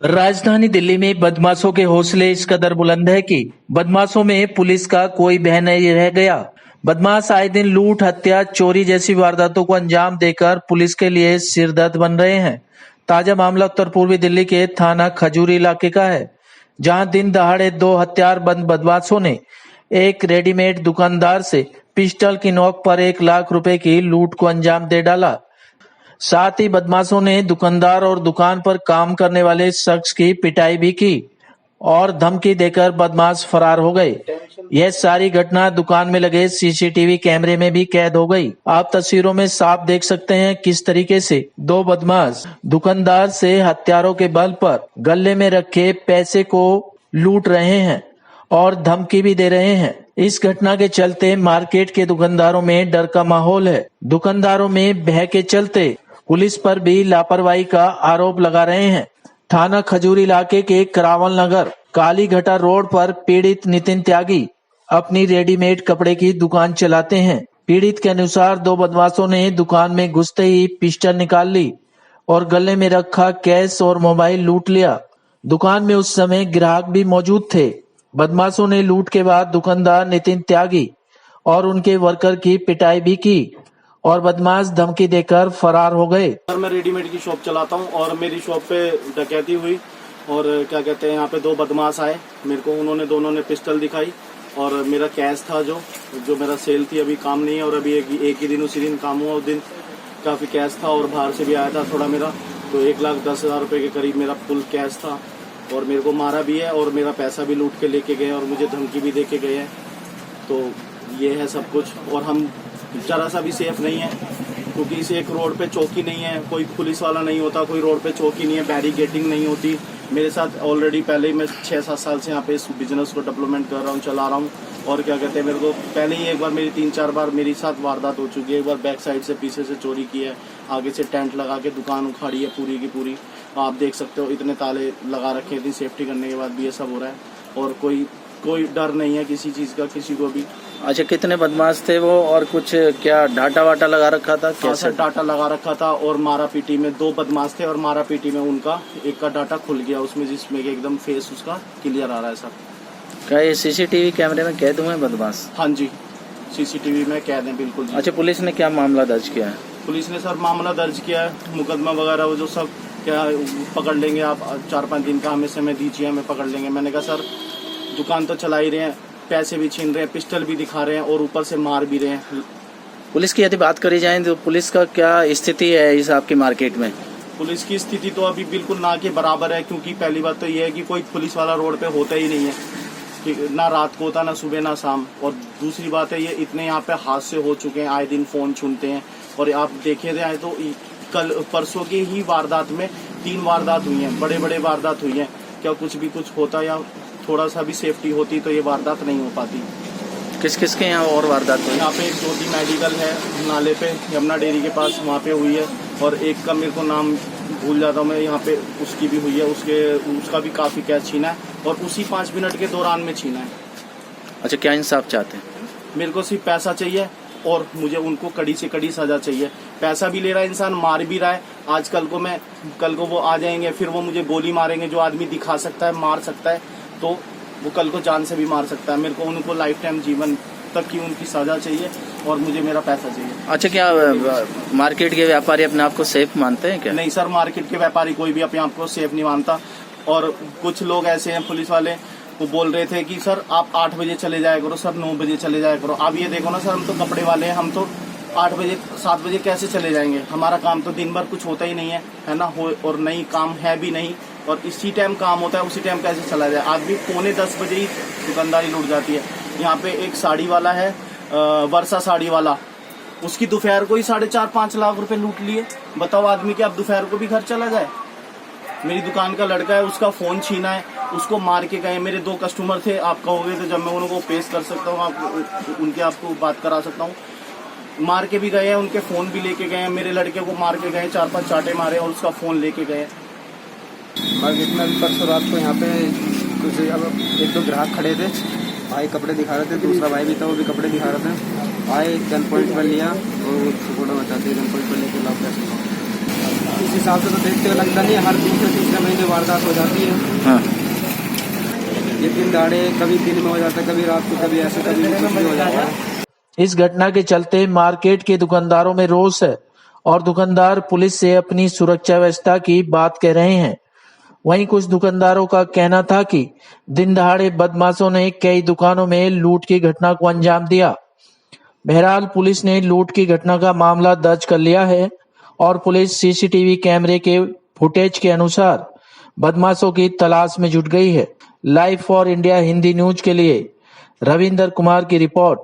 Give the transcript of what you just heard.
राजधानी दिल्ली में बदमाशों के हौसले इस कदर बुलंद है कि बदमाशों में पुलिस का कोई भय नहीं रह गया। बदमाश आए दिन लूट, हत्या, चोरी जैसी वारदातों को अंजाम देकर पुलिस के लिए सिरदर्द बन रहे हैं। ताजा मामला उत्तर पूर्वी दिल्ली के थाना खजूरी इलाके का है, जहां दिन दहाड़े दो हथियारबंद बदमाशों ने एक रेडीमेड दुकानदार से पिस्टल की नोक पर 1 लाख रुपए की लूट को अंजाम दे डाला। साथ ही बदमाशों ने दुकानदार और दुकान पर काम करने वाले शख्स की पिटाई भी की और धमकी देकर बदमाश फरार हो गए। यह सारी घटना दुकान में लगे सीसीटीवी कैमरे में भी कैद हो गई। आप तस्वीरों में साफ देख सकते हैं किस तरीके से दो बदमाश दुकानदार से हथियारों के बल पर गले में रखे पैसे को लूट रहे हैं और धमकी भी दे रहे हैं। इस घटना के चलते मार्केट के दुकानदारों में डर का माहौल है। दुकानदारों में भय के चलते पुलिस पर भी लापरवाही का आरोप लगा रहे हैं। थाना खजूरी इलाके के करावल नगर काली घटा रोड पर पीड़ित नितिन त्यागी अपनी रेडीमेड कपड़े की दुकान चलाते हैं। पीड़ित के अनुसार दो बदमाशों ने दुकान में घुसते ही पिस्टल निकाल ली और गले में रखा कैश और मोबाइल लूट लिया। दुकान में उस समय ग्राहक भी मौजूद थे। बदमाशों ने लूट के बाद दुकानदार नितिन त्यागी और उनके वर्कर की पिटाई भी की और बदमाश धमकी देकर फरार हो गए। सर मैं रेडीमेड की शॉप चलाता हूँ और मेरी शॉप पे डकैती हुई और क्या कहते हैं यहाँ पे दो बदमाश आए मेरे को। उन्होंने दोनों ने पिस्टल दिखाई और मेरा कैश था जो मेरा सेल थी अभी काम नहीं है और अभी एक ही दिन उसी दिन काम हुआ। उस दिन काफ़ी कैश था और बाहर से भी आया था थोड़ा मेरा, तो 1,10,000 रुपये के करीब मेरा फुल कैश था और मेरे को मारा भी है और मेरा पैसा भी लूट के लेके गए और मुझे धमकी भी दे के गए हैं। तो ये है सब कुछ और हम जरा सा भी सेफ नहीं है क्योंकि इस एक रोड पे चौकी नहीं है, कोई पुलिस वाला नहीं होता, कोई रोड पे चौकी नहीं है, बैरिकेडिंग नहीं होती। मेरे साथ ऑलरेडी पहले ही मैं 6-7 साल से यहाँ पे इस बिजनेस को डेवलपमेंट कर रहा हूँ, चला रहा हूँ। और क्या कहते हैं मेरे को पहले ही एक बार मेरी 3-4 बार मेरे साथ वारदात हो चुकी है। एक बार बैक साइड से पीछे से चोरी की है, आगे से टेंट लगा के दुकान उखाड़ी है पूरी की पूरी। आप देख सकते हो इतने ताले लगा रखे, इतनी सेफ्टी करने के बाद भी ये सब हो रहा है और कोई डर नहीं है किसी चीज़ का किसी को भी। अच्छा, कितने बदमाश थे वो और कुछ क्या डाटा वाटा लगा रखा था? कैसे डाटा लगा रखा था और मारा पीटी में दो बदमाश थे और मारा पीटी में उनका एक का डाटा खुल गया उसमें, जिसमें एकदम फेस उसका क्लियर आ रहा है सर। क्या ये सीसीटीवी कैमरे में कैद हुए बदमाश? हाँ जी, सीसीटीवी में कैद है बिल्कुल जी। अच्छा, पुलिस ने क्या मामला दर्ज किया है? पुलिस ने सर मामला दर्ज किया है, मुकदमा वगैरह वो जो सब क्या पकड़ लेंगे आप, 4-5 दिन का हमें समय दीजिए, हमें पकड़ लेंगे। मैंने कहा सर दुकान तो चला ही रहे हैं, पैसे भी छीन रहे हैं, पिस्टल भी दिखा रहे हैं और ऊपर से मार भी रहे हैं। पुलिस की यदि बात करी जाए तो पुलिस का क्या स्थिति है इस आपकी मार्केट में? पुलिस की स्थिति तो अभी बिल्कुल ना के बराबर है क्योंकि पहली बात तो ये है कि कोई पुलिस वाला रोड पे होता ही नहीं है, कि ना रात को होता ना सुबह ना शाम। और दूसरी बात है ये इतने यहाँ पे हादसे हो चुके हैं, आए दिन फोन छूनते हैं। और आप देखे जाए तो कल परसों की ही वारदात में 3 वारदात हुई हैं, बड़े बड़े वारदात हुई हैं। क्या कुछ भी कुछ होता या थोड़ा सा भी सेफ्टी होती तो ये वारदात नहीं हो पाती। किस किस के यहाँ और वारदात हुई? यहाँ पे एक ज्योति मेडिकल है नाले पे यमुना डेयरी के पास, वहाँ पे हुई है। और एक का मेरे को नाम भूल जाता हूँ मैं, यहाँ पे उसकी भी हुई है, उसका भी काफ़ी कैश छीना है और उसी 5 मिनट के दौरान में छीना है। अच्छा, क्या इंसाफ चाहते हैं? मेरे को सिर्फ पैसा चाहिए और मुझे उनको कड़ी से कड़ी सजा चाहिए। पैसा भी ले रहा है इंसान, मार भी रहा है। आज कल को वो आ जाएंगे फिर वो मुझे गोली मारेंगे। जो आदमी दिखा सकता है मार सकता है तो वो कल को जान से भी मार सकता है। मेरे को उनको लाइफ टाइम जीवन तक की उनकी सजा चाहिए और मुझे मेरा पैसा चाहिए। अच्छा, क्या मार्केट के व्यापारी अपने आप को सेफ मानते हैं क्या? नहीं सर, मार्केट के व्यापारी कोई भी अपने आप को सेफ नहीं मानता। और कुछ लोग ऐसे हैं पुलिस वाले, वो बोल रहे थे कि सर आप 8 बजे चले जाया करो, सर 9 बजे चले जाया करो। अब ये देखो ना सर, हम तो कपड़े वाले हैं, हम तो 8 बजे 7 बजे कैसे चले जाएंगे? हमारा काम तो दिन भर कुछ होता ही नहीं है ना, और नहीं काम है भी नहीं। और इसी टाइम काम होता है, उसी टाइम कैसे चला जाए? आदमी 9:45 बजे ही दुकानदारी लूट जाती है। यहाँ पे एक साड़ी वाला है, वर्षा साड़ी वाला, उसकी दोपहर को ही 4.5-5 लाख रुपए लूट लिए। बताओ आदमी कि अब दोपहर को भी घर चला जाए? मेरी दुकान का लड़का है, उसका फोन छीना है, उसको मार के गए। मेरे 2 कस्टमर थे, आप कहोगे तो जब मैं उनको पेश कर सकता हूँ, उनके आपको बात करा सकता हूँ। मार के भी गए हैं, उनके फोन भी लेके गए हैं। मेरे लड़के को मार के गए, 4-5 चाटे मारे और उसका फोन लेके गए। मार्केट में अभी परसों रात को यहाँ पे कुछ अब 1-2 ग्राहक खड़े थे, भाई कपड़े दिखा रहे थे, दूसरा भाई भी था वो भी कपड़े दिखा रहे थे। आए गन पॉइंट पर लिया और फोटो बचाते गन पॉइंट पर लेके लाओ पैसे। हिसाब से तो देखते हुए लगता नहीं, हर दूसरे तीसरे महीने वारदात हो जाती है। हाँ। ये दिन दहाड़े कभी दिन में हो जाता है, कभी रात को, कभी ऐसे, कभी कुछ भी हो जाता है। इस घटना के चलते मार्केट के दुकानदारों में रोष है और दुकानदार पुलिस से अपनी सुरक्षा व्यवस्था की बात कह रहे हैं। वहीं कुछ दुकानदारों का कहना था कि दिन दहाड़े बदमाशों ने कई दुकानों में लूट की घटना को अंजाम दिया। बहरहाल पुलिस ने लूट की घटना का मामला दर्ज कर लिया है और पुलिस सीसीटीवी कैमरे के फुटेज के अनुसार बदमाशों की तलाश में जुट गई है। Live for India Hindi news के लिए रविंदर कुमार की रिपोर्ट।